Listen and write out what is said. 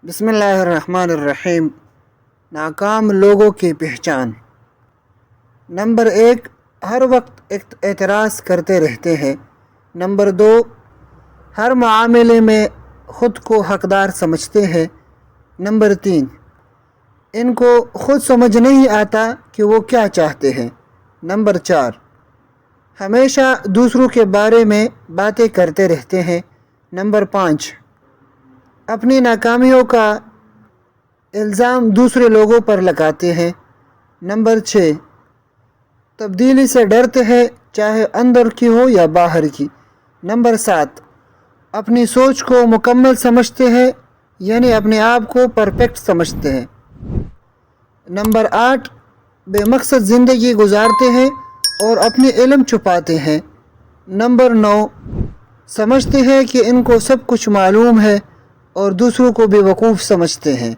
بسم اللہ الرحمن الرحیم۔ ناکام لوگوں کی پہچان۔ نمبر 1، ہر وقت اعتراض کرتے رہتے ہیں۔ نمبر 2، ہر معاملے میں خود کو حقدار سمجھتے ہیں۔ نمبر 3، ان کو خود سمجھ نہیں آتا کہ وہ کیا چاہتے ہیں۔ نمبر 4، ہمیشہ دوسروں کے بارے میں باتیں کرتے رہتے ہیں۔ نمبر 5، اپنی ناکامیوں کا الزام دوسرے لوگوں پر لگاتے ہیں۔ نمبر 6، تبدیلی سے ڈرتے ہیں، چاہے اندر کی ہو یا باہر کی۔ نمبر 7، اپنی سوچ کو مکمل سمجھتے ہیں، یعنی اپنے آپ کو پرفیکٹ سمجھتے ہیں۔ نمبر 8، بے مقصد زندگی گزارتے ہیں اور اپنے علم چھپاتے ہیں۔ نمبر 9، سمجھتے ہیں کہ ان کو سب کچھ معلوم ہے اور دوسروں کو بے وقوف سمجھتے ہیں۔